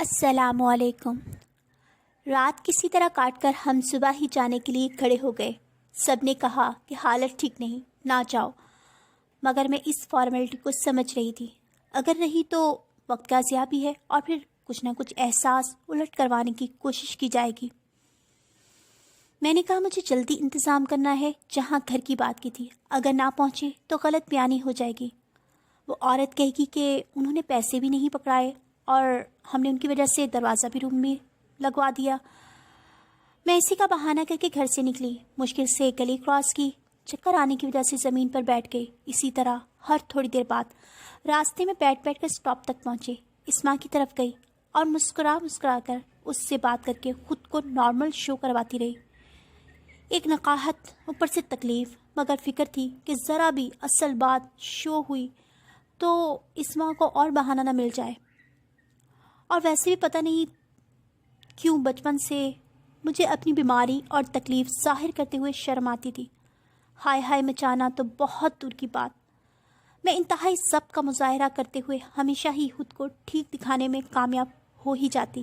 السلام علیکم۔ رات کسی طرح کاٹ کر ہم صبح ہی جانے کے لیے کھڑے ہو گئے۔ سب نے کہا کہ حالت ٹھیک نہیں، نہ جاؤ، مگر میں اس فارمیلٹی کو سمجھ رہی تھی۔ اگر رہی تو وقت کا ضیاع بھی ہے اور پھر کچھ نہ کچھ احساس الٹ کروانے کی کوشش کی جائے گی۔ میں نے کہا مجھے جلدی انتظام کرنا ہے، جہاں گھر کی بات کی تھی، اگر نہ پہنچے تو غلط بیانی ہو جائے گی۔ وہ عورت کہے گی کہ انہوں نے پیسے بھی نہیں پکڑائے اور ہم نے ان کی وجہ سے دروازہ بھی روم میں لگوا دیا۔ میں اسی کا بہانہ کر کے گھر سے نکلی، مشکل سے گلی کراس کی، چکر آنے کی وجہ سے زمین پر بیٹھ گئی۔ اسی طرح ہر تھوڑی دیر بعد راستے میں بیٹھ کر اسٹاپ تک پہنچے، اسما کی طرف گئی اور مسکرا کر اس سے بات کر کے خود کو نارمل شو کرواتی رہی۔ ایک نقاہت، اوپر سے تکلیف، مگر فکر تھی کہ ذرا بھی اصل بات شو ہوئی تو اسما کو اور بہانہ نہ مل جائے۔ اور ویسے بھی پتہ نہیں کیوں بچپن سے مجھے اپنی بیماری اور تکلیف ظاہر کرتے ہوئے شرم آتی تھی۔ ہائے مچانا تو بہت دور کی بات، میں انتہائی ضبط کا مظاہرہ کرتے ہوئے ہمیشہ ہی خود کو ٹھیک دکھانے میں کامیاب ہو ہی جاتی،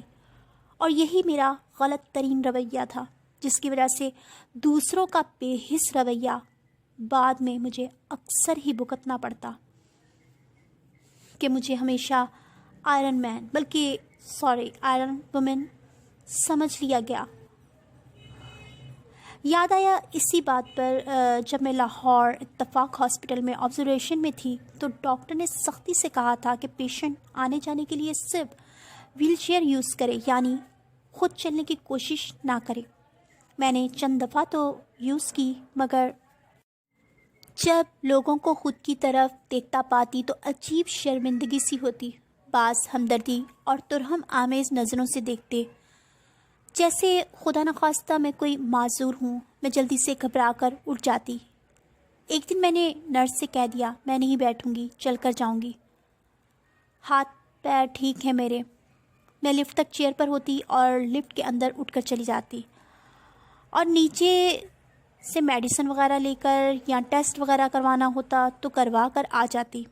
اور یہی میرا غلط ترین رویہ تھا، جس کی وجہ سے دوسروں کا بے حس رویہ بعد میں مجھے اکثر ہی بھگتنا پڑتا کہ مجھے ہمیشہ آئرن وومن سمجھ لیا گیا۔ یاد آیا اسی بات پر جب میں لاہور اتفاق ہاسپٹل میں آبزرویشن میں تھی تو ڈاکٹر نے سختی سے کہا تھا کہ پیشنٹ آنے جانے کے لیے صرف ویل چیئر یوز کرے، یعنی خود چلنے کی کوشش نہ کرے۔ میں نے چند دفعہ تو یوز کی، مگر جب لوگوں کو خود کی طرف دیکھتا پاتی تو عجیب شرمندگی سی ہوتی۔ بعض ہمدردی اور ترہم آمیز نظروں سے دیکھتے، جیسے خدا نخواستہ میں کوئی معذور ہوں۔ میں جلدی سے گھبرا کر اٹھ جاتی۔ ایک دن میں نے نرس سے کہہ دیا میں نہیں بیٹھوں گی، چل کر جاؤں گی، ہاتھ پیر ٹھیک ہیں میرے۔ میں لفٹ تک چیئر پر ہوتی اور لفٹ کے اندر اٹھ کر چلی جاتی اور نیچے سے میڈیسن وغیرہ لے کر یا ٹیسٹ وغیرہ کروانا ہوتا تو کروا کر آ جاتی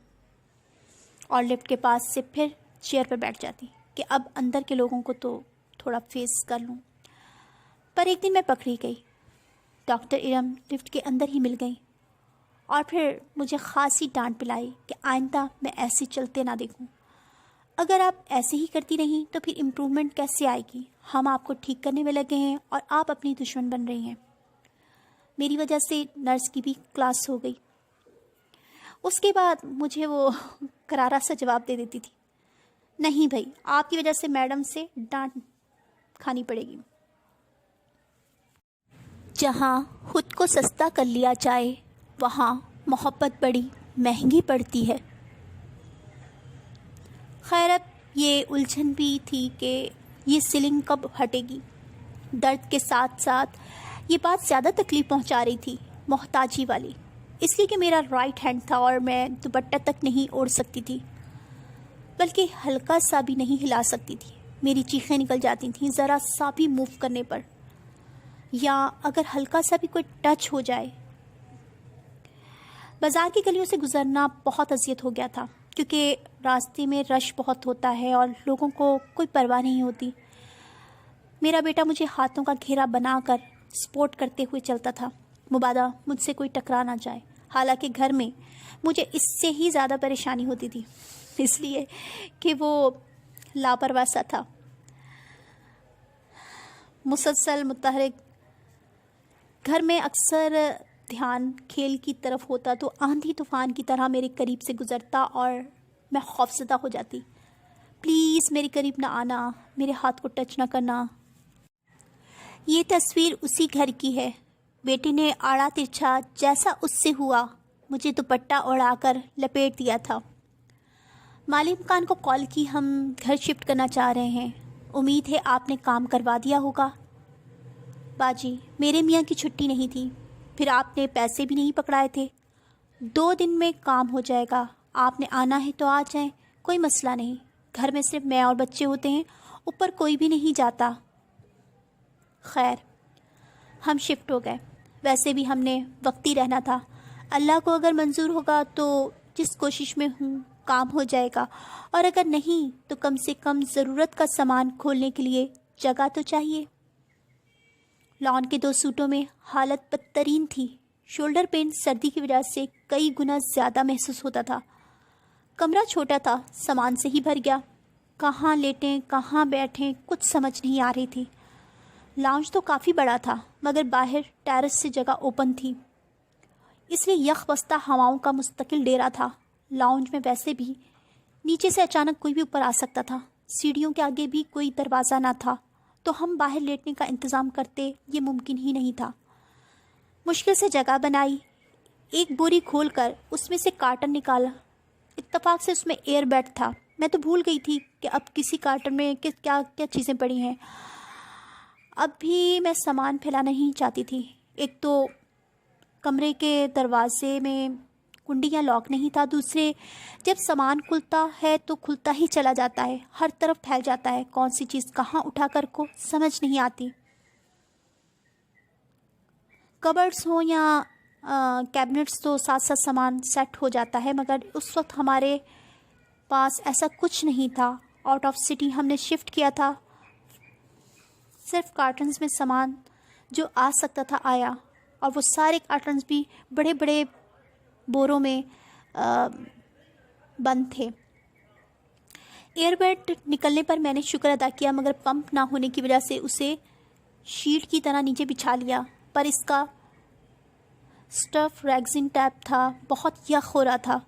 اور لفٹ کے پاس سے پھر چیئر پر بیٹھ جاتی کہ اب اندر کے لوگوں کو تو تھوڑا فیس کر لوں۔ پر ایک دن میں پکڑی گئی، ڈاکٹر ارم لفٹ کے اندر ہی مل گئی اور پھر مجھے خاصی ڈانٹ پلائی کہ آئندہ میں ایسے چلتے نہ دیکھوں۔ اگر آپ ایسے ہی کرتی رہیں تو پھر امپرومنٹ کیسے آئے گی؟ ہم آپ کو ٹھیک کرنے میں لگے ہیں اور آپ اپنی دشمن بن رہی ہیں۔ میری وجہ سے نرس کی بھی کلاس ہو گئی۔ اس کے بعد مجھے وہ کرارا سا جواب دے دیتی تھی، نہیں بھائی، آپ کی وجہ سے میڈم سے ڈانٹ کھانی پڑے گی۔ جہاں خود کو سستا کر لیا جائے وہاں محبت بڑی مہنگی پڑتی ہے۔ خیر، اب یہ الجھن بھی تھی کہ یہ سیلنگ کب ہٹے گی۔ درد کے ساتھ ساتھ یہ بات زیادہ تکلیف پہنچا رہی تھی، محتاجی والی، اس لیے کہ میرا رائٹ ہینڈ تھا اور میں دوپٹہ تک نہیں اوڑھ سکتی تھی، بلکہ ہلکا سا بھی نہیں ہلا سکتی تھی۔ میری چیخیں نکل جاتی تھیں ذرا سا بھی موو کرنے پر، یا اگر ہلکا سا بھی کوئی ٹچ ہو جائے۔ بازار کی گلیوں سے گزرنا بہت اذیت ہو گیا تھا، کیونکہ راستے میں رش بہت ہوتا ہے اور لوگوں کو کوئی پرواہ نہیں ہوتی۔ میرا بیٹا مجھے ہاتھوں کا گھیرا بنا کر سپورٹ کرتے ہوئے چلتا تھا، مبادا مجھ سے کوئی ٹکرا نہ جائے۔ حالانکہ گھر میں مجھے اس سے ہی زیادہ پریشانی ہوتی تھی، اس لیے کہ وہ لاپرواہ سا تھا، مسلسل متحرک۔ گھر میں اکثر دھیان کھیل کی طرف ہوتا تو آندھی طوفان کی طرح میرے قریب سے گزرتا اور میں خوفزدہ ہو جاتی۔ پلیز میرے قریب نہ آنا، میرے ہاتھ کو ٹچ نہ کرنا۔ یہ تصویر اسی گھر کی ہے۔ بیٹے نے آڑا ترچھا جیسا اس سے ہوا مجھے دوپٹہ اڑا کر لپیٹ دیا تھا۔ مالی مکان کو کال کی، ہم گھر شفٹ کرنا چاہ رہے ہیں، امید ہے آپ نے کام کروا دیا ہوگا۔ باجی، میرے میاں کی چھٹی نہیں تھی، پھر آپ نے پیسے بھی نہیں پکڑائے تھے۔ 2 دن میں کام ہو جائے گا، آپ نے آنا ہے تو آ جائیں، کوئی مسئلہ نہیں۔ گھر میں صرف میں اور بچے ہوتے ہیں، اوپر کوئی بھی نہیں جاتا۔ خیر، ہم شفٹ ہو گئے۔ ویسے بھی ہم نے وقتی رہنا تھا، اللہ کو اگر منظور ہوگا تو جس کوشش میں ہوں کام ہو جائے گا، اور اگر نہیں تو کم سے کم ضرورت کا سامان کھولنے کے لیے جگہ تو چاہیے۔ لان کے 2 سوٹوں میں حالت بدترین تھی۔ شولڈر پین سردی کی وجہ سے کئی گنا زیادہ محسوس ہوتا تھا۔ کمرہ چھوٹا تھا، سامان سے ہی بھر گیا۔ کہاں لیٹیں کہاں بیٹھیں کچھ سمجھ نہیں آ رہی تھی۔ لاؤنج تو کافی بڑا تھا مگر باہر ٹیرس سے جگہ اوپن تھی، اس لیے یخ بستہ ہواؤں کا مستقل ڈیرا تھا۔ لاؤنج میں ویسے بھی نیچے سے اچانک کوئی بھی اوپر آ سکتا تھا، سیڑھیوں کے آگے بھی کوئی دروازہ نہ تھا، تو ہم باہر لیٹنے کا انتظام کرتے یہ ممکن ہی نہیں تھا۔ مشکل سے جگہ بنائی، ایک بوری کھول کر اس میں سے کارٹن نکالا۔ اتفاق سے اس میں ایئر بیڈ تھا۔ میں تو بھول گئی تھی کہ اب کسی کارٹن میں کیا کیا چیزیں پڑی ہیں۔ اب بھی میں سامان پھیلانا نہیں چاہتی تھی۔ ایک تو کمرے کے دروازے میں کنڈیاں لاک نہیں تھا، دوسرے جب سامان کھلتا ہے تو کھلتا ہی چلا جاتا ہے، ہر طرف پھیل جاتا ہے، کون سی چیز کہاں اٹھا کر کو سمجھ نہیں آتی۔ کبرڈز ہوں یا کیبنٹس تو ساتھ ساتھ سامان سیٹ ہو جاتا ہے، مگر اس وقت ہمارے پاس ایسا کچھ نہیں تھا۔ آؤٹ آف سٹی ہم نے شفٹ کیا تھا، صرف کارٹنز میں سامان جو آ سکتا تھا آیا، اور وہ سارے کارٹنز بھی بڑے بڑے بوروں میں بند تھے۔ ایئر بیڈ نکلنے پر میں نے شکر ادا کیا، مگر پمپ نہ ہونے کی وجہ سے اسے شیٹ کی طرح نیچے بچھا لیا، پر اس کا سٹف ریگزین ٹیپ تھا، بہت یخ ہو رہا تھا۔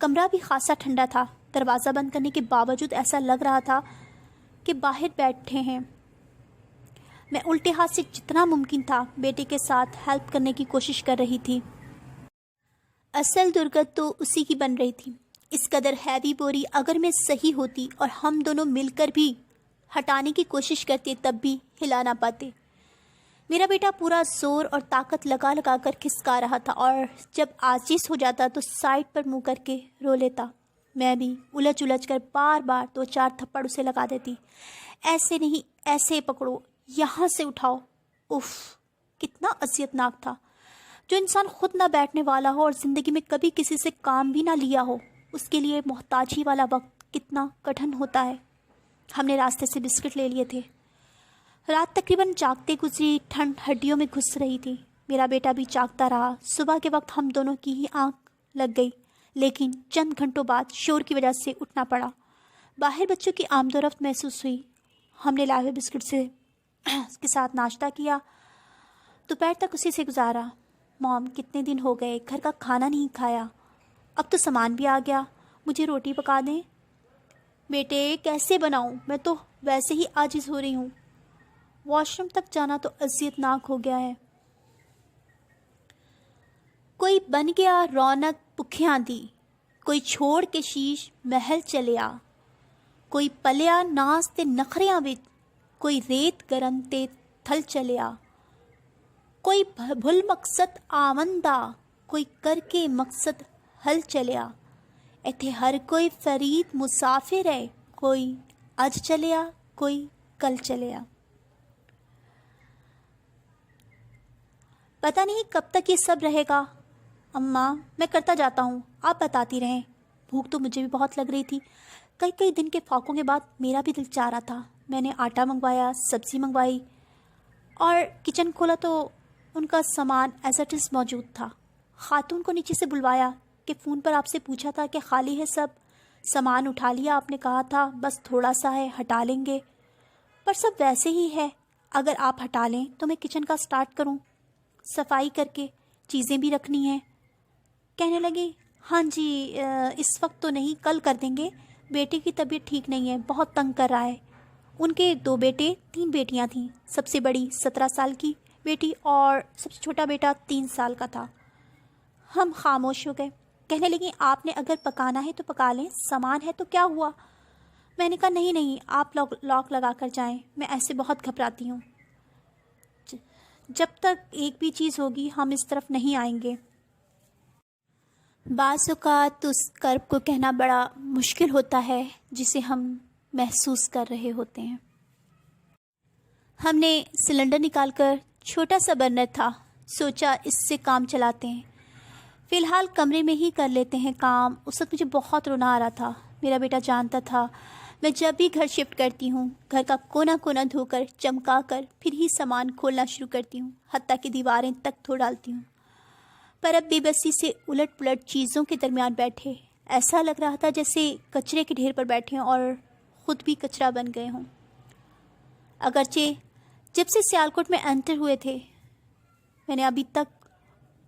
کمرہ بھی خاصا ٹھنڈا تھا، دروازہ بند کرنے کے باوجود ایسا لگ رہا تھا کہ باہر بیٹھے ہیں۔ میں الٹے ہاتھ سے جتنا ممکن تھا بیٹے کے ساتھ ہیلپ کرنے کی کوشش کر رہی تھی۔ اصل درگت تو اسی کی بن رہی تھی۔ اس قدر ہیوی بوری اگر میں صحیح ہوتی اور ہم دونوں مل کر بھی ہٹانے کی کوشش کرتے تب بھی ہلا نہ پاتے۔ میرا بیٹا پورا زور اور طاقت لگا لگا کر کھسکا رہا تھا، اور جب عاجز ہو جاتا تو سائڈ پر منہ کر کے رو لیتا۔ میں بھی الجھ الجھ کر بار بار 2-4 تھپڑ اسے لگا دیتی۔ ایسے نہیں، ایسے پکڑو، یہاں سے اٹھاؤ۔ اف، کتنا اذیت ناک تھا۔ جو انسان خود نہ بیٹھنے والا ہو اور زندگی میں کبھی کسی سے کام بھی نہ لیا ہو، اس کے لیے محتاجی والا وقت کتنا کٹھن ہوتا ہے۔ ہم نے راستے سے بسکٹ لے لیے تھے۔ رات تقریباً جاگتے گزری، ٹھنڈ ہڈیوں میں گھس رہی تھی۔ میرا بیٹا بھی جاگتا رہا۔ صبح کے وقت ہم دونوں کی ہی آنکھ لگ گئی، لیکن چند گھنٹوں بعد شور کی وجہ سے اٹھنا پڑا۔ باہر بچوں کی آمد و رفت محسوس ہوئی۔ ہم نے لائے ہوئے بسکٹ سے کے ساتھ ناشتہ کیا، دوپہر تک اسی سے گزارا۔ موم، کتنے دن ہو گئے گھر کا کھانا نہیں کھایا، اب تو سامان بھی آ گیا، مجھے روٹی پکا دیں۔ بیٹے کیسے بناؤں، میں تو ویسے ہی عاجز ہو رہی ہوں، واش روم تک جانا تو اذیت ناک ہو گیا ہے۔ کوئی بن گیا رونق بکھیاں دی، کوئی چھوڑ کے شیش محل چلیا، کوئی پلیا ناز تے نخریاں وچ، کوئی ریت گرم تے تھل چلیا، کوئی بھل مقصد آمندہ، کوئی کر کے مقصد حل چلیا، ایتھے ہر کوئی فرید مسافر ہے، کوئی اج چلیا کوئی کل چلیا۔ پتہ نہیں کب تک یہ سب رہے گا اماں، میں کرتا جاتا ہوں، آپ بتاتی رہیں۔ بھوک تو مجھے بھی بہت لگ رہی تھی۔ کئی دن کے فاقوں کے بعد میرا بھی دل چاہ رہا تھا۔ میں نے آٹا منگوایا، سبزی منگوائی اور کچن کھولا تو ان کا سامان ایز اٹ از موجود تھا۔ خاتون کو نیچے سے بلوایا کہ فون پر آپ سے پوچھا تھا کہ خالی ہے سب، سامان اٹھا لیا، آپ نے کہا تھا بس تھوڑا سا ہے ہٹا لیں گے، پر سب ویسے ہی ہے، اگر آپ ہٹا لیں تو میں کچن کا سٹارٹ کروں، صفائی کر کے چیزیں بھی رکھنی ہیں۔ کہنے لگی ہاں جی اس وقت تو نہیں، کل کر دیں گے، بیٹے کی طبیعت ٹھیک نہیں ہے، بہت تنگ کر رہا ہے۔ ان کے 2 بیٹے 3 بیٹیاں تھیں، سب سے بڑی 17 سال کی بیٹی اور سب سے چھوٹا بیٹا 3 سال کا تھا۔ ہم خاموش ہو گئے۔ کہنے لگی آپ نے اگر پکانا ہے تو پکا لیں، سامان ہے تو کیا ہوا؟ میں نے کہا نہیں آپ لاک لگا کر جائیں، میں ایسے بہت گھبراتی ہوں، جب تک ایک بھی چیز ہوگی ہم اس طرف نہیں آئیں گے۔ بعض اوقات اس کرب کو کہنا بڑا مشکل ہوتا ہے جسے ہم محسوس کر رہے ہوتے ہیں۔ ہم نے سلنڈر نکال کر، چھوٹا سا برنر تھا، سوچا اس سے کام چلاتے ہیں۔ فی الحال کمرے میں ہی کر لیتے ہیں کام۔ اس وقت مجھے بہت رونا آ رہا تھا۔ میرا بیٹا جانتا تھا میں جب بھی گھر شفٹ کرتی ہوں گھر کا کونا کونا دھو کر چمکا کر پھر ہی سامان کھولنا شروع کرتی ہوں، حتیٰ کہ دیواریں تک دھو ڈالتی ہوں۔ پر اب بے بسی سے الٹ پلٹ چیزوں کے درمیان بیٹھے ایسا لگ رہا تھا جیسے کچرے کے ڈھیر پر بیٹھے ہوں اور خود بھی کچرا بن گئے ہوں۔ اگرچہ جب سے سیالکوٹ میں انٹر ہوئے تھے میں نے ابھی تک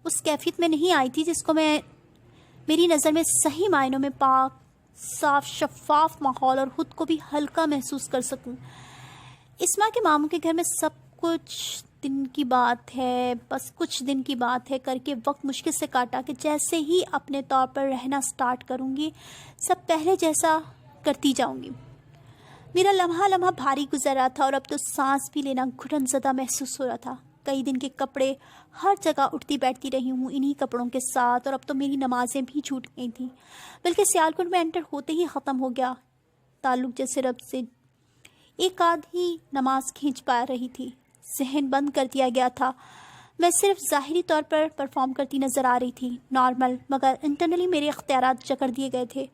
اس کیفیت میں نہیں آئی تھی جس کو میری نظر میں صحیح معنوں میں پاک، صاف، شفاف ماحول اور خود کو بھی ہلکا محسوس کر سکوں۔ اسما کے ماموں کے گھر میں سب کچھ دن کی بات ہے، بس کچھ دن کی بات ہے کر کے وقت مشکل سے کاٹا کہ جیسے ہی اپنے طور پر رہنا سٹارٹ کروں گی سب پہلے جیسا کرتی جاؤں گی۔ میرا لمحہ لمحہ بھاری گزر رہا تھا اور اب تو سانس بھی لینا گھٹن زدہ محسوس ہو رہا تھا۔ کئی دن کے کپڑے ہر جگہ اٹھتی بیٹھتی رہی ہوں انہی کپڑوں کے ساتھ، اور اب تو میری نمازیں بھی چھوٹ گئی تھیں، بلکہ سیالکوٹ میں انٹر ہوتے ہی ختم ہو گیا تعلق، جیسے رب سے ایک آدھ ہی نماز کھینچ پا رہی تھی۔ ذہن بند کر دیا گیا تھا، میں صرف ظاہری طور پر پرفارم کرتی نظر آ رہی تھی، نارمل، مگر انٹرنلی میرے اختیارات جکڑ دیے گئے تھے۔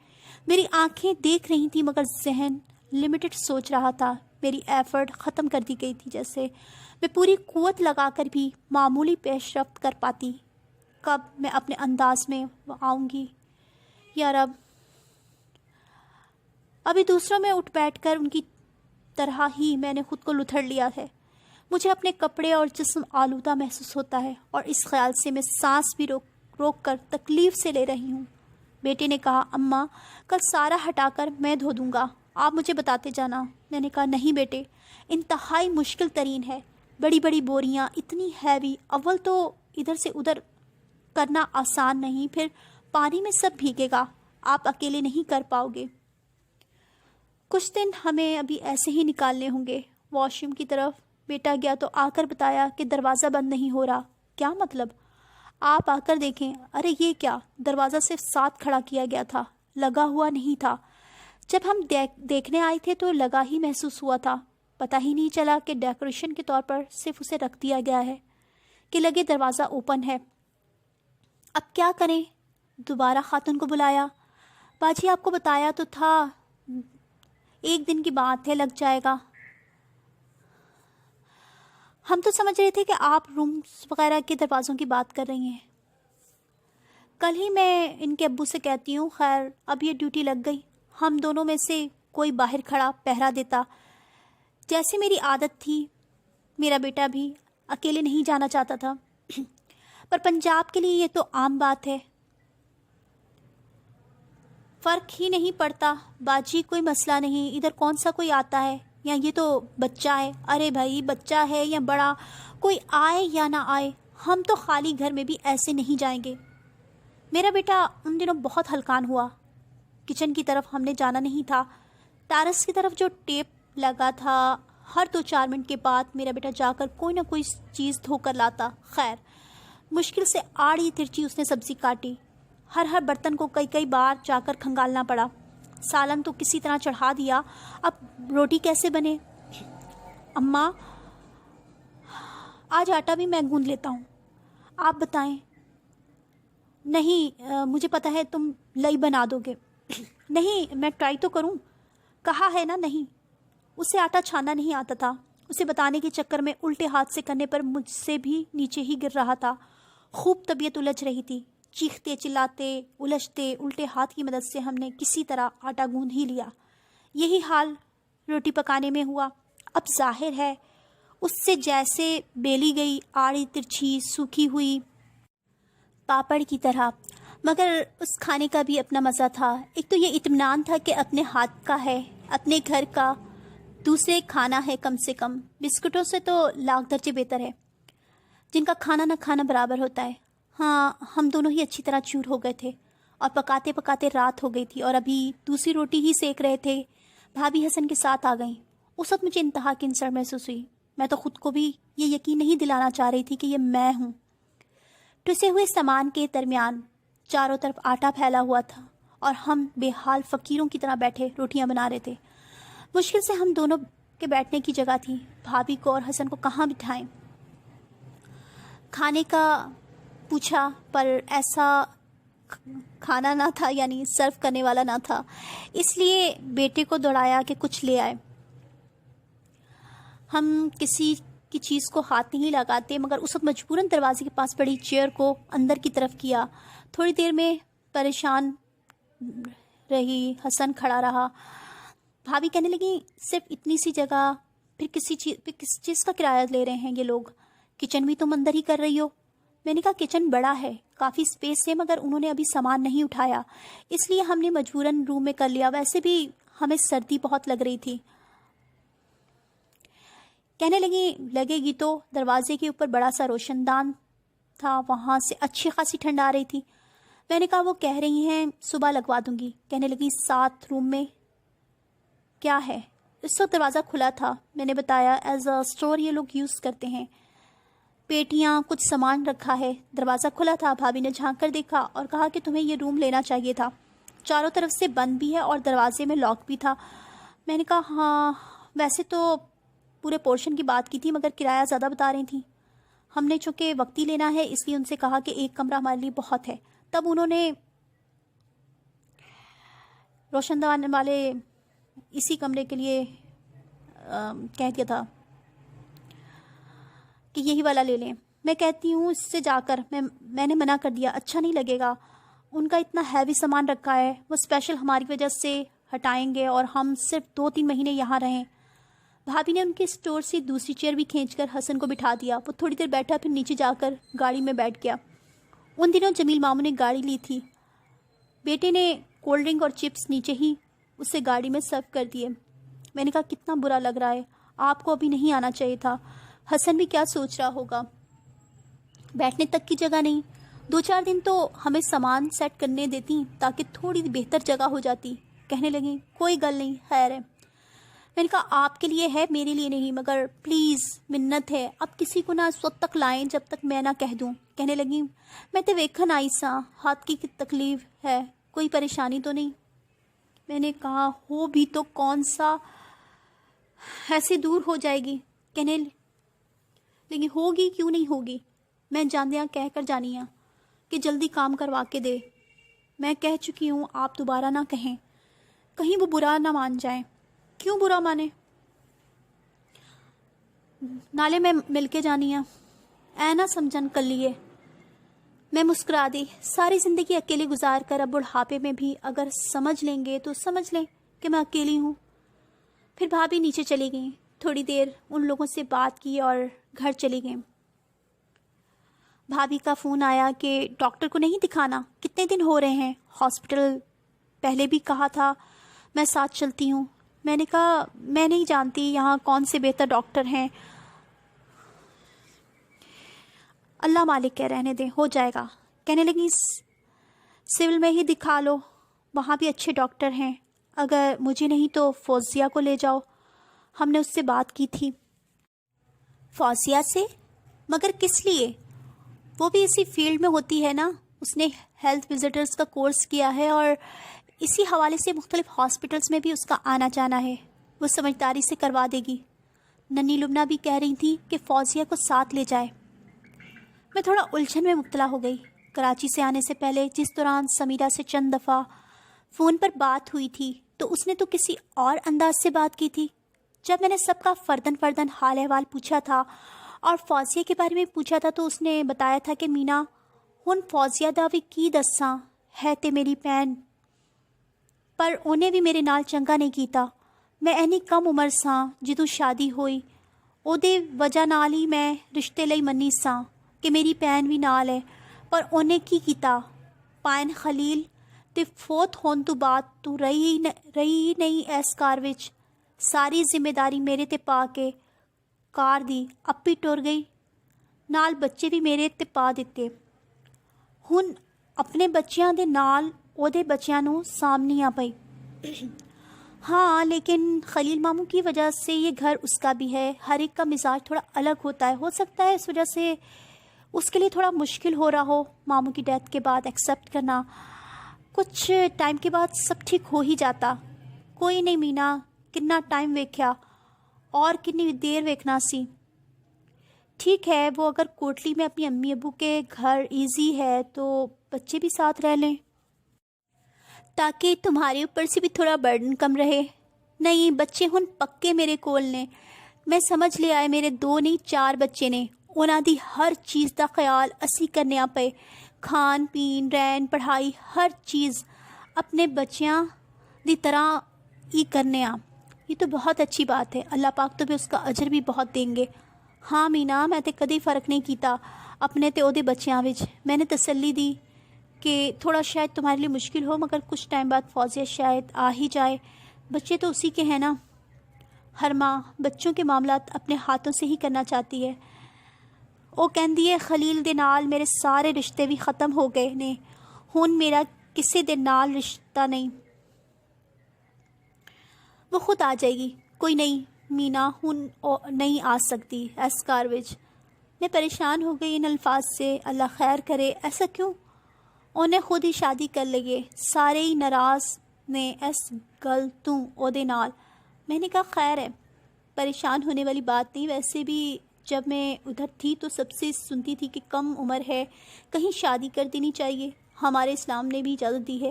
میری آنکھیں دیکھ رہی تھیں مگر ذہن لمیٹڈ سوچ رہا تھا۔ میری ایفرٹ ختم کر دی گئی تھی، جیسے میں پوری قوت لگا کر بھی معمولی پیش رفت کر پاتی۔ کب میں اپنے انداز میں آؤں گی یا رب؟ ابھی دوسروں میں اٹھ بیٹھ کر ان کی طرح ہی میں نے خود کو لتھڑ لیا ہے۔ مجھے اپنے کپڑے اور جسم آلودہ محسوس ہوتا ہے، اور اس خیال سے میں سانس بھی روک کر تکلیف سے لے رہی ہوں۔ بیٹے نے کہا، اماں کل سارا ہٹا کر میں دھو دوں گا، آپ مجھے بتاتے جانا۔ میں نے کہا، نہیں بیٹے، انتہائی مشکل ترین ہے، بڑی بڑی بوریاں اتنی ہیوی، اول تو ادھر سے ادھر کرنا آسان نہیں، پھر پانی میں سب بھیگے گا، آپ اکیلے نہیں کر پاؤ گے۔ کچھ دن ہمیں ابھی ایسے ہی نکالنے ہوں گے۔ واش روم کی طرف بیٹا گیا تو آ کر بتایا کہ دروازہ بند نہیں ہو رہا۔ کیا مطلب؟ آپ آ کر دیکھیں۔ ارے یہ کیا، دروازہ صرف ساتھ کھڑا کیا گیا تھا، لگا ہوا نہیں تھا۔ جب ہم دیکھنے آئے تھے تو لگا ہی محسوس ہوا تھا، پتہ ہی نہیں چلا کہ ڈیکوریشن کے طور پر صرف اسے رکھ دیا گیا ہے کہ لگے دروازہ اوپن ہے۔ اب کیا کریں؟ دوبارہ خاتون کو بلایا۔ باجی آپ کو بتایا تو تھا، ایک دن کی بات ہے، لگ جائے گا۔ ہم تو سمجھ رہے تھے کہ آپ رومز وغیرہ کے دروازوں کی بات کر رہی ہیں۔ کل ہی میں ان کے ابو سے کہتی ہوں، خیر اب یہ ڈیوٹی لگ گئی، ہم دونوں میں سے کوئی باہر کھڑا پہرا دیتا، جیسے میری عادت تھی۔ میرا بیٹا بھی اکیلے نہیں جانا چاہتا تھا، پر پنجاب کے لیے یہ تو عام بات ہے، فرق ہی نہیں پڑتا۔ باجی کوئی مسئلہ نہیں، ادھر کون سا کوئی آتا ہے، یا یہ تو بچہ ہے۔ ارے بھائی، بچہ ہے یا بڑا، کوئی آئے یا نہ آئے، ہم تو خالی گھر میں بھی ایسے نہیں جائیں گے۔ میرا بیٹا ان دنوں بہت ہلکان ہوا۔ کچن کی طرف ہم نے جانا نہیں تھا، ٹیرس کی طرف جو ٹیپ لگا تھا، ہر 2-4 منٹ کے بعد میرا بیٹا جا کر کوئی نہ کوئی چیز دھو کر لاتا۔ خیر مشکل سے آڑی ترچی اس نے سبزی کاٹی، ہر برتن کو کئی بار جا کر کھنگالنا پڑا۔ سالن تو کسی طرح چڑھا دیا، اب روٹی کیسے بنے؟ اماں آج آٹا بھی میں گوندھ لیتا ہوں، آپ بتائیں۔ نہیں مجھے پتا ہے تم لئی بنا دو گے۔ نہیں میں ٹرائی تو کروں، کہا ہے نا۔ نہیں، اسے آٹا چھاننا نہیں آتا تھا، اسے بتانے کے چکر میں الٹے ہاتھ سے کرنے پر مجھ سے بھی نیچے ہی گر رہا تھا۔ خوب طبیعت الجھ رہی تھی، چیختے چلاتے الجھتے الٹے ہاتھ کی مدد سے ہم نے کسی طرح آٹا گوندھ ہی لیا۔ یہی حال روٹی پکانے میں ہوا۔ اب ظاہر ہے اس سے جیسے بیلی گئی آڑی ترچھی سوکھی ہوئی پاپڑ کی طرح، مگر اس کھانے کا بھی اپنا مزہ تھا۔ ایک تو یہ اطمینان تھا کہ اپنے ہاتھ کا ہے، اپنے گھر کا، دوسرے کھانا ہے، کم سے کم بسکٹوں سے تو لاکھ درجے بہتر ہے، جن کا کھانا نہ کھانا برابر ہوتا ہے۔ ہاں ہم دونوں ہی اچھی طرح چور ہو گئے تھے، اور پکاتے پکاتے رات ہو گئی تھی، اور ابھی دوسری روٹی ہی سیک رہے تھے۔ بھابھی حسن کے ساتھ آ گئیں۔ اس وقت مجھے انتہا کی انسڑ محسوس ہوئی۔ میں تو خود کو بھی یہ یقین نہیں دلانا چاہ رہی تھی کہ یہ میں ہوں۔ ٹسے ہوئے سامان کے درمیان چاروں طرف آٹا پھیلا ہوا تھا، اور ہم بے حال فقیروں کی طرح بیٹھے روٹیاں بنا رہے تھے۔ مشکل سے ہم دونوں کے بیٹھنے کی جگہ تھی، بھابھی کو اور حسن کو کہاں بٹھائیں؟ کھانے کا پوچھا پر ایسا کھانا نہ تھا، یعنی سرو کرنے والا نہ تھا، اس لیے بیٹے کو دوڑایا کہ کچھ لے آئے۔ ہم کسی کی چیز کو ہاتھ نہیں لگاتے، مگر اس وقت مجبوراً دروازے کے پاس پڑی چیئر کو اندر کی طرف کیا۔ تھوڑی دیر میں پریشان رہی، حسن کھڑا رہا۔ بھابھی کہنے لگی صرف اتنی سی جگہ، پھر کس چیز کا کرایہ لے رہے ہیں یہ لوگ؟ کچن بھی تم اندر ہی کر رہی ہو۔ میں نے کہا کچن بڑا ہے، کافی سپیس ہے، مگر انہوں نے ابھی سامان نہیں اٹھایا، اس لیے ہم نے مجبوراً روم میں کر لیا، ویسے بھی ہمیں سردی بہت لگ رہی تھی۔ کہنے لگی لگے گی تو۔ دروازے کے اوپر بڑا سا روشن دان تھا، وہاں سے اچھی خاصی ٹھنڈ آ رہی تھی۔ میں نے کہا وہ کہہ رہی ہیں صبح لگوا دوں گی۔ کہنے لگی 7 روم میں کیا ہے؟ اس وقت دروازہ کھلا تھا، میں نے بتایا ایز اے اسٹور یہ لوگ یوز کرتے ہیں، پیٹیاں کچھ سامان رکھا ہے۔ دروازہ کھلا تھا، بھابھی نے جھانک کر دیکھا اور کہا کہ تمہیں یہ روم لینا چاہیے تھا، چاروں طرف سے بند بھی ہے اور دروازے میں لاک بھی تھا۔ میں نے کہا ہاں ویسے تو پورے پورشن کی بات کی تھی، مگر کرایہ زیادہ بتا رہی تھیں۔ ہم نے چونکہ وقتی لینا ہے اس لیے ان سے کہا کہ ایک کمرہ ہمارے لیے بہت ہے۔ تب انہوں نے روشن دان والے اسی کمرے کے لیے کہہ دیا تھا کہ یہی والا لے لیں۔ میں کہتی ہوں اس سے جا کر میں نے منع کر دیا، اچھا نہیں لگے گا، ان کا اتنا ہیوی سامان رکھا ہے، وہ اسپیشل ہماری وجہ سے ہٹائیں گے اور ہم صرف 2-3 مہینے یہاں رہیں۔ بھابھی نے ان کے اسٹور سے دوسری چیئر بھی کھینچ کر حسن کو بٹھا دیا۔ وہ تھوڑی دیر بیٹھا، پھر نیچے جا کر گاڑی میں بیٹھ گیا۔ ان دنوں جمیل ماموں نے گاڑی لی تھی، بیٹے نے کولڈ ڈرنک اور چپس نیچے ہی اسے گاڑی میں سرو کر دیے۔ میں نے کہا کتنا برا لگ رہا ہے، آپ کو ابھی نہیں آنا چاہیے تھا۔ حسن بھی کیا سوچ رہا ہوگا، بیٹھنے تک کی جگہ نہیں، 2-4 دن تو ہمیں سامان سیٹ کرنے دیتی تاکہ تھوڑی بہتر جگہ ہو جاتی۔ کہنے لگیں کوئی گل نہیں، خیر ہے۔ میں نے کہا آپ کے لیے ہے، میرے لیے نہیں، مگر پلیز منت ہے، اب کسی کو نہ اس وقت تک لائیں جب تک میں نہ کہہ دوں۔ کہنے لگی میں تو ویکھن آئی سا، ہاتھ کی تکلیف ہے، کوئی پریشانی تو نہیں؟ میں نے کہا ہو بھی تو کون سا ایسے دور ہو جائے گی؟ کہنے لگی ہوگی کیوں نہیں ہوگی، میں جاندیاں کہہ کر جانی ہاں کہ جلدی کام کروا کے دے۔ میں کہہ چکی ہوں، آپ دوبارہ نہ کہیں، کہیں وہ برا نہ مان جائیں۔ کیوں برا مانے؟ نالے میں مل کے جانی ہاں، اے نہ سمجھن کر لیے۔ میں مسکرا دی، ساری زندگی اکیلے گزار کر اب بڑھاپے میں بھی اگر سمجھ لیں گے تو سمجھ لیں کہ میں اکیلی ہوں۔ پھر بھابھی نیچے چلی گئیں، تھوڑی دیر ان لوگوں سے بات کی اور گھر چلی گئیں۔ بھابھی کا فون آیا کہ ڈاکٹر کو نہیں دکھانا، کتنے دن ہو رہے ہیں ہاسپٹل، پہلے بھی کہا تھا میں ساتھ چلتی ہوں۔ میں نے کہا میں نہیں جانتی یہاں کون سے بہتر ڈاکٹر ہیں، اللہ مالک ہے، رہنے دیں، ہو جائے گا۔ کہنے لگی سول میں ہی دکھا لو، وہاں بھی اچھے ڈاکٹر ہیں، اگر مجھے نہیں تو فوزیہ کو لے جاؤ، ہم نے اس سے بات کی تھی۔ فوزیہ سے؟ مگر کس لیے؟ وہ بھی اسی فیلڈ میں ہوتی ہے نا، اس نے ہیلتھ وزٹرز کا کورس کیا ہے اور اسی حوالے سے مختلف ہاسپٹلز میں بھی اس کا آنا جانا ہے، وہ سمجھداری سے کروا دے گی۔ ننی لبنہ بھی کہہ رہی تھی کہ فوزیہ کو ساتھ لے جائے۔ میں تھوڑا الجھن میں مبتلا ہو گئی۔ کراچی سے آنے سے پہلے جس دوران سمیرہ سے چند دفعہ فون پر بات ہوئی تھی تو اس نے تو کسی اور انداز سے بات کی تھی۔ جب میں نے سب کا فردن حال احوال پوچھا تھا اور فوزیہ کے بارے میں پوچھا تھا تو اس نے بتایا تھا کہ مینا ہن فوزیہ دا بھی کی دساں ہے تے میری بہن، پر انہیں بھی میرے نال چنگا نہیں کیتا۔ میں اینی کم عمر ساں جدوں شادی ہوئی، او دے وجہ نال ہی میں رشتے لئی منی ساں کہ میری بہن بھی نال ہے، پر انہیں کی کیتا پائن خلیل تے فوت ہون تو بعد تو رہی نہیں اس کار وچ، ساری ذمہ داری میرے تے پا کے کار دی اپی ٹر گئی، نال بچے بھی میرے تے پا دتے، ہن اپنے بچیاں دے نال او دے بچیاں نوں سامنیاں پئی۔ ہاں لیکن خلیل ماموں کی وجہ سے یہ گھر اس کا بھی ہے، ہر ایک کا مزاج تھوڑا الگ ہوتا ہے، ہو سکتا ہے اس وجہ سے اس کے لیے تھوڑا مشکل ہو رہا ہو ماموں کی ڈیتھ کے بعد ایکسیپٹ کرنا، کچھ ٹائم کے بعد سب ٹھیک ہو ہی جاتا۔ کوئی نہیں مینا، کتنا ٹائم ویکھیا اور کتنی دیر ویکھنا سی، ٹھیک ہے، وہ اگر کوٹلی میں اپنی امی ابو کے گھر ایزی ہے تو بچے بھی ساتھ رہ لیں، تاکہ تمہارے اوپر سے بھی تھوڑا برڈن کم رہے۔ نہیں، بچے ہن پکے میرے کول نے، میں سمجھ لیا ہے، میرے 2 نہیں 4 بچے نے، انہاں دی ہر چیز دا خیال اسی کرنے آ پے، کھان پین رہن پڑھائی ہر چیز اپنے بچیاں دی طرح ہی کرنے آ۔ یہ تو بہت اچھی بات ہے، اللہ پاک تو بھی اس کا اجر بھی بہت دیں گے۔ ہاں مینا، میں تے کدی فرق نہیں کیتا اپنے تے او دے بچیاں وچ، میں نے تسلی دی کہ تھوڑا شاید تمہارے لیے مشکل ہو، مگر کچھ ٹائم بعد فوزیہ شاید آ ہی جائے، بچے تو اسی کے ہیں نا۔ ہر ماں بچوں کے معاملات اپنے ہاتھوں سے ہی کرنا چاہتی ہے۔ وہ کہندی ہے خلیل دے نال میرے سارے رشتے بھی ختم ہو گئے نے، ہن میرا کسے دے نال رشتہ نہیں۔ وہ خود آ جائے گی، کوئی نہیں مینا، ہن نہیں آ سکتی اس کار وچ۔ میں پریشان ہو گئی ان الفاظ سے، اللہ خیر کرے، ایسا کیوں؟ انہیں خود ہی شادی کر لئے، سارے ہی ناراض نے اس گل تو او دے نال۔ میں نے کہا خیر ہے، پریشان ہونے والی بات نہیں، ویسے بھی جب میں ادھر تھی تو سب سے سنتی تھی کہ کم عمر ہے، کہیں شادی کر دینی چاہیے، ہمارے اسلام نے بھی اجازت دی ہے،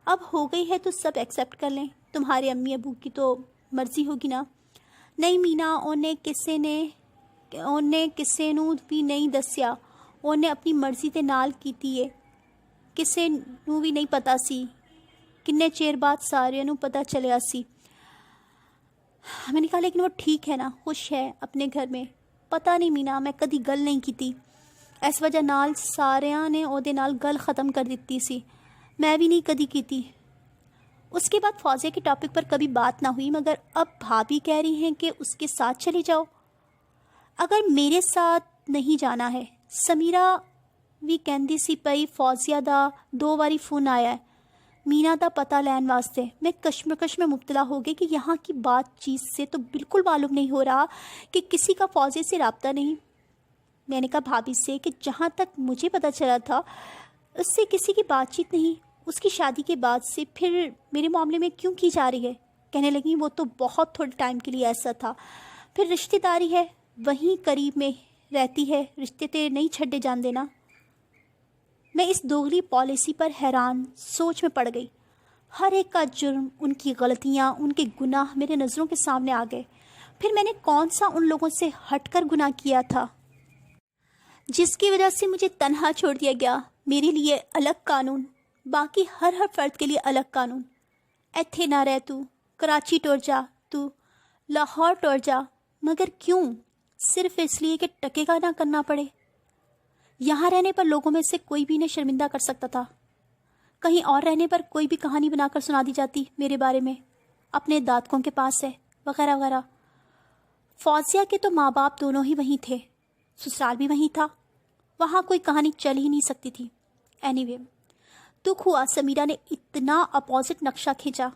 اب ہو گئی ہے تو سب ایکسیپٹ کر لیں، تمہارے امی ابو کی تو مرضی ہوگی نا۔ نہیں مینا، انہیں کسے نو بھی نہیں دسیا، انہیں اپنی مرضی دے نال کیتی ہے، کسے نو بھی نہیں پتا سی، کنے چیر بعد سارے نو پتا چلیا سی۔ میں نے کہا لیکن وہ ٹھیک ہے نا، خوش ہے اپنے گھر میں۔ پتہ نہیں مینا، میں کدی گل نہیں کیتی، اس وجہ نال ساریاں نے او دے نال گل ختم کر دیتی سی، میں بھی نہیں کدی کیتی۔ اس کے بعد فوزیہ کے ٹاپک پر کبھی بات نہ ہوئی، مگر اب بھابی کہہ رہی ہیں کہ اس کے ساتھ چلی جاؤ۔ اگر میرے ساتھ نہیں جانا ہے، سمیرہ بھی کہندی سی پئی فوزیہ دا 2 واری فون آیا ہے مینا دا پتہ لین واسطے۔ میں کشمکش میں مبتلا ہو گئی کہ یہاں کی بات چیت سے تو بالکل معلوم نہیں ہو رہا کہ کسی کا فوزیہ سے رابطہ نہیں۔ میں نے کہا بھابی سے کہ جہاں تک مجھے پتہ چلا تھا اس سے کسی کی بات چیت نہیں، اس کی شادی کے بعد سے پھر میرے معاملے میں کیوں کی جا رہی ہے؟ کہنے لگی وہ تو بہت تھوڑے ٹائم کے لیے ایسا تھا، پھر رشتہ داری ہے، وہیں قریب میں رہتی ہے، رشتے تے نہیں چھڈے جان دینا۔ میں اس دوغلی پالیسی پر حیران سوچ میں پڑ گئی۔ ہر ایک کا جرم، ان کی غلطیاں، ان کے گناہ میرے نظروں کے سامنے آ گئے۔ پھر میں نے کون سا ان لوگوں سے ہٹ کر گناہ کیا تھا جس کی وجہ سے مجھے تنہا چھوڑ دیا گیا؟ میرے لیے الگ قانون، باقی ہر فرد کے لیے الگ قانون۔ ایتھے نہ رہ تو، کراچی ٹور جا تو، لاہور ٹور جا، مگر کیوں؟ صرف اس لیے کہ ٹکے کا نہ کرنا پڑے۔ یہاں رہنے پر لوگوں میں سے کوئی بھی انہیں شرمندہ کر سکتا تھا، کہیں اور رہنے پر کوئی بھی کہانی بنا کر سنا دی جاتی میرے بارے میں، اپنے دادکوں کے پاس ہے، وغیرہ وغیرہ۔ فوزیہ کے تو ماں باپ دونوں ہی وہیں تھے، سسرال بھی وہیں تھا، وہاں کوئی کہانی چل ہی نہیں سکتی تھی۔ اینی وے، دکھ ہوا سمیرہ نے اتنا اپوزٹ نقشہ کھینچا،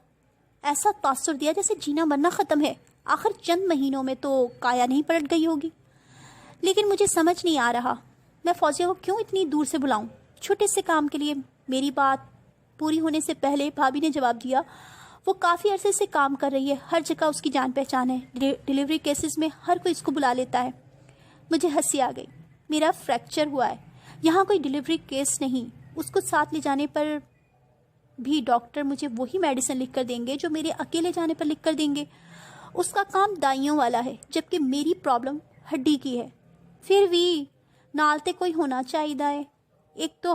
ایسا تاثر دیا جیسے جینا مرنا ختم ہے، آخر چند مہینوں میں تو کایا نہیں پلٹ گئی ہوگی۔ لیکن مجھے سمجھ نہیں آ رہا میں فوزیہ کو کیوں اتنی دور سے بلاؤں، چھوٹے سے کام کے لیے۔ میری بات پوری ہونے سے پہلے بھابی نے جواب دیا، وہ کافی عرصے سے کام کر رہی ہے، ہر جگہ اس کی جان پہچان ہے، ڈیلیوری کیسز میں ہر کوئی اس کو بلا لیتا ہے۔ مجھے ہنسی آ گئی، میرا فریکچر ہوا ہے، یہاں کوئی ڈیلیوری کیس نہیں، اس کو ساتھ لے جانے پر بھی ڈاکٹر مجھے وہی میڈیسن لکھ کر دیں گے جو میرے اکیلے جانے پر لکھ کر دیں گے۔ اس کا کام دائیوں والا ہے، جبکہ میری پرابلم ہڈی کی ہے۔ پھر بھی نالتے کوئی ہونا چاہیے، ایک تو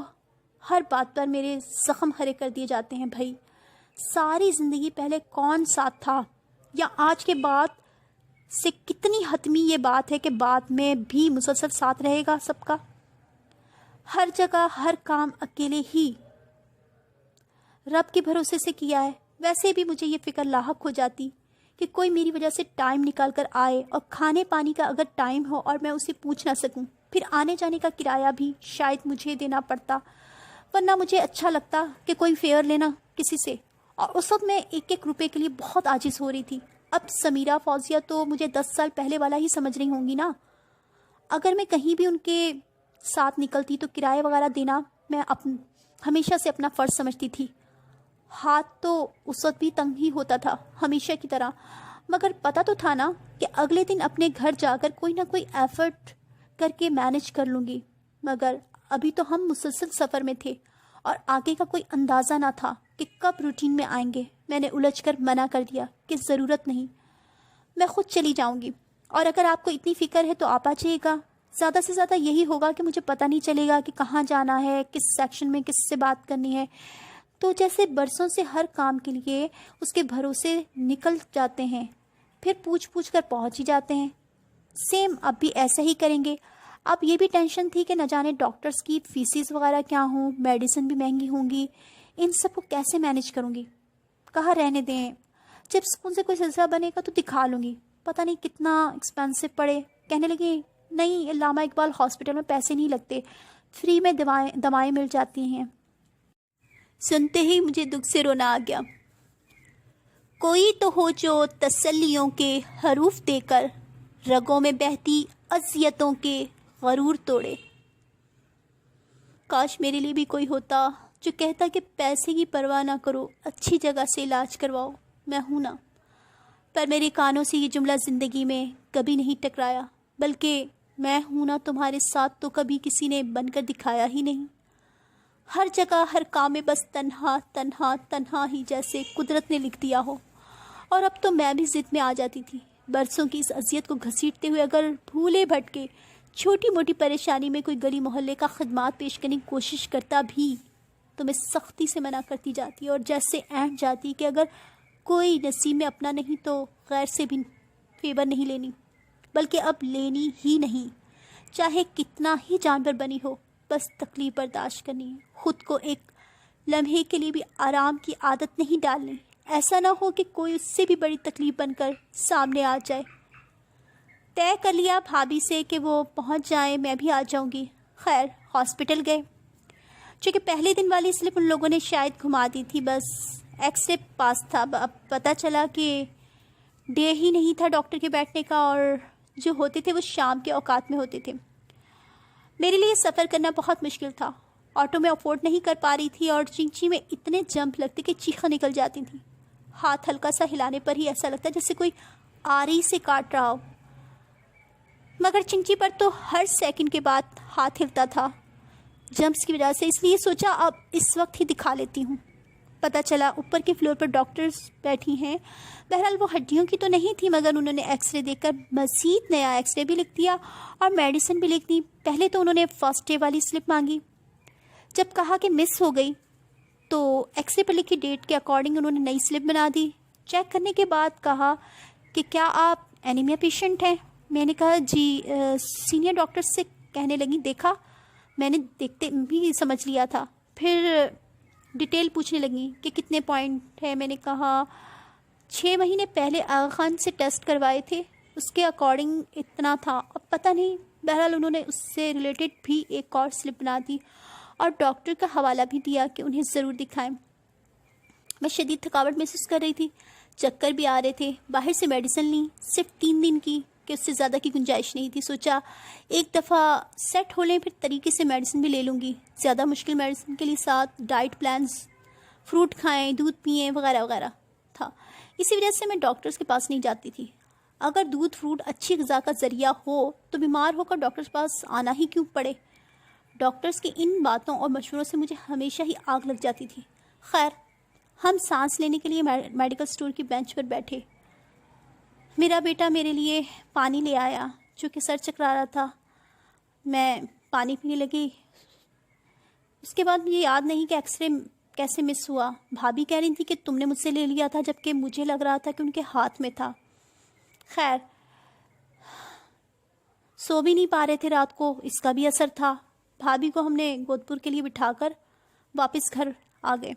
ہر بات پر میرے زخم ہرے کر دیے جاتے ہیں۔ بھائی ساری زندگی پہلے کون ساتھ تھا، یا آج کے بعد سے کتنی حتمی یہ بات ہے کہ بعد میں بھی مسلسل ساتھ رہے گا سب کا، ہر جگہ ہر کام اکیلے ہی، رب کے بھروسے سے کیا ہے۔ ویسے بھی مجھے یہ فکر لاحق ہو جاتی کہ کوئی میری وجہ سے ٹائم نکال کر آئے، اور کھانے پانی کا اگر ٹائم ہو اور میں اسے پوچھ نہ سکوں، پھر آنے جانے کا کرایہ بھی شاید مجھے دینا پڑتا، ورنہ مجھے اچھا لگتا کہ کوئی فیئر لینا کسی سے، اور اس وقت میں 1-1 روپے کے لیے بہت عاجز ہو رہی تھی۔ اب سمیرہ فوزیہ تو مجھے 10 سال پہلے والا ہی سمجھ رہی ہوں گی نا۔ اگر میں کہیں بھی ان کے ساتھ نکلتی تو کرایہ وغیرہ دینا میں ہمیشہ سے اپنا فرض سمجھتی تھی۔ ہاتھ تو اس وقت بھی تنگ ہی ہوتا تھا ہمیشہ کی طرح، مگر پتہ تو تھا نا کہ اگلے دن اپنے گھر جا کر کوئی نہ کوئی ایفرٹ کر کے مینج کر لوں گی، مگر ابھی تو ہم مسلسل سفر میں تھے اور آگے کا کوئی اندازہ نہ تھا کہ کب روٹین میں آئیں گے۔ میں نے الجھ کر منع کر دیا کہ ضرورت نہیں، میں خود چلی جاؤں گی، اور اگر آپ کو اتنی فکر ہے تو آپ آ جائیے گا۔ زیادہ سے زیادہ یہی ہوگا کہ مجھے پتہ نہیں چلے گا کہ کہاں جانا ہے، کس سیکشن میں کس سے بات کرنی ہے۔ تو جیسے برسوں سے ہر کام کے لیے اس کے بھروسے نکل جاتے ہیں، پھر پوچھ کر پہنچ ہی جاتے ہیں، سیم اب بھی ایسا ہی کریں گے۔ اب یہ بھی ٹینشن تھی کہ نہ جانے ڈاکٹرز کی فیسز وغیرہ کیا ہوں، میڈیسن بھی مہنگی ہوں گی، ان سب کو کیسے مینیج کروں گی۔ کہا رہنے دیں، جب اسکول سے کوئی سلسلہ بنے گا تو دکھا لوں گی، پتہ نہیں کتنا ایکسپینسو پڑے۔ کہنے لگی نہیں، علامہ اقبال ہاسپٹل میں پیسے نہیں لگتے، فری میں دوائیں مل جاتی ہیں۔ سنتے ہی مجھے دکھ سے رونا آ گیا۔ کوئی تو ہو جو تسلیوں کے حروف دے کر رگوں میں بہتی اذیتوں کے غرور توڑے۔ کاش میرے لیے بھی کوئی ہوتا جو کہتا کہ پیسے کی پرواہ نہ کرو، اچھی جگہ سے علاج کرواؤ، میں ہوں نا۔ پر میرے کانوں سے یہ جملہ زندگی میں کبھی نہیں ٹکرایا، بلکہ میں ہوں نا تمہارے ساتھ تو کبھی کسی نے بن کر دکھایا ہی نہیں۔ ہر جگہ ہر کام میں بس تنہا تنہا تنہا ہی، جیسے قدرت نے لکھ دیا ہو۔ اور اب تو میں بھی ضد میں آ جاتی تھی، برسوں کی اس اذیت کو گھسیٹتے ہوئے اگر بھولے بھٹکے چھوٹی موٹی پریشانی میں کوئی گلی محلے کا خدمات پیش کرنے کی کوشش کرتا بھی تو میں سختی سے منع کرتی جاتی اور جیسے اینٹ جاتی کہ اگر کوئی نصیب میں اپنا نہیں تو غیر سے بھی فیور نہیں لینی، بلکہ اب لینی ہی نہیں، چاہے کتنا ہی جانور بنی ہو، بس تکلیف برداشت کرنی ہے، خود کو ایک لمحے کے لیے بھی آرام کی عادت نہیں ڈالنی، ایسا نہ ہو کہ کوئی اس سے بھی بڑی تکلیف بن کر سامنے آ جائے۔ طے کر لیا بھابھی سے کہ وہ پہنچ جائیں، میں بھی آ جاؤں گی۔ خیر ہاسپٹل گئے، چونکہ پہلے دن والی سلپ ان لوگوں نے شاید گھما دی تھی، بس ایکس رے پاس تھا۔ اب پتہ چلا کہ ڈے ہی نہیں تھا ڈاکٹر کے بیٹھنے کا، اور جو ہوتے تھے وہ شام کے اوقات میں ہوتے تھے۔ میرے لیے سفر کرنا بہت مشکل تھا، آٹو میں افورڈ نہیں کر پا رہی تھی، اور چنچی میں اتنے جمپ لگتے کہ چیخیں نکل جاتی تھیں۔ ہاتھ ہلکا سا ہلانے پر ہی ایسا لگتا جیسے کوئی آری سے کاٹ رہا ہو، مگر چنچی پر تو ہر سیکنڈ کے بعد ہاتھ ہلتا تھا جمپس کی وجہ سے، اس لیے سوچا اب اس وقت ہی دکھا لیتی ہوں۔ پتہ چلا اوپر کے فلور پر ڈاکٹرز بیٹھی ہیں، بہرحال وہ ہڈیوں کی تو نہیں تھی، مگر انہوں نے ایکس رے دیکھ کر مزید نیا ایکس رے بھی لکھ دیا اور میڈیسن بھی لکھ دی۔ پہلے تو انہوں نے فرسٹ ڈے والی سلپ مانگی، جب کہا کہ مس ہو گئی تو ایکس رے پر لکھی ڈیٹ کے اکارڈنگ انہوں نے نئی سلپ بنا دی۔ چیک کرنے کے بعد کہا کہ کیا آپ اینیمیا پیشنٹ ہیں؟ میں نے کہا جی۔ سینئر ڈاکٹر سے کہنے لگی دیکھا، میں نے دیکھتے بھی سمجھ لیا تھا۔ پھر ڈیٹیل پوچھنے لگی کہ کتنے پوائنٹ ہے۔ میں نے کہا 6 مہینے پہلے آغا خان سے ٹیسٹ کروائے تھے، اس کے اکارڈنگ اتنا تھا، اب پتہ نہیں۔ بہرحال انہوں نے اس سے ریلیٹڈ بھی ایک اور سلپ بنا دی اور ڈاکٹر کا حوالہ بھی دیا کہ انہیں ضرور دکھائیں۔ میں شدید تھکاوٹ محسوس کر رہی تھی، چکر بھی آ رہے تھے۔ باہر سے میڈیسن لی، صرف 3 دن کی، کہ اس سے زیادہ کی گنجائش نہیں تھی۔ سوچا ایک دفعہ سیٹ ہو لیں پھر طریقے سے میڈیسن بھی لے لوں گی۔ زیادہ مشکل میڈیسن کے لیے ساتھ ڈائٹ پلانز، فروٹ کھائیں، دودھ پئیں وغیرہ وغیرہ تھا۔ اسی وجہ سے میں ڈاکٹرز کے پاس نہیں جاتی تھی۔ اگر دودھ فروٹ اچھی غذا کا ذریعہ ہو تو بیمار ہو کر ڈاکٹر کے پاس آنا ہی کیوں پڑے۔ ڈاکٹرز کی ان باتوں اور مشوروں سے مجھے ہمیشہ ہی آگ لگ جاتی تھی۔ خیر ہم سانس لینے کے لیے میڈیکل اسٹور کی بینچ پر بیٹھے۔ میرا بیٹا میرے لیے پانی لے آیا، چونکہ سر چکرا رہا تھا۔ میں پانی پینے لگی۔ اس کے بعد مجھے یاد نہیں کہ ایکس رے کیسے مس ہوا۔ بھابھی کہہ رہی تھی کہ تم نے مجھ سے لے لیا تھا، جبکہ مجھے لگ رہا تھا کہ ان کے ہاتھ میں تھا۔ خیر سو بھی نہیں پا رہے تھے رات کو، اس کا بھی اثر تھا۔ بھابھی کو ہم نے گودپور کے لیے بٹھا کر واپس گھر آ گئے۔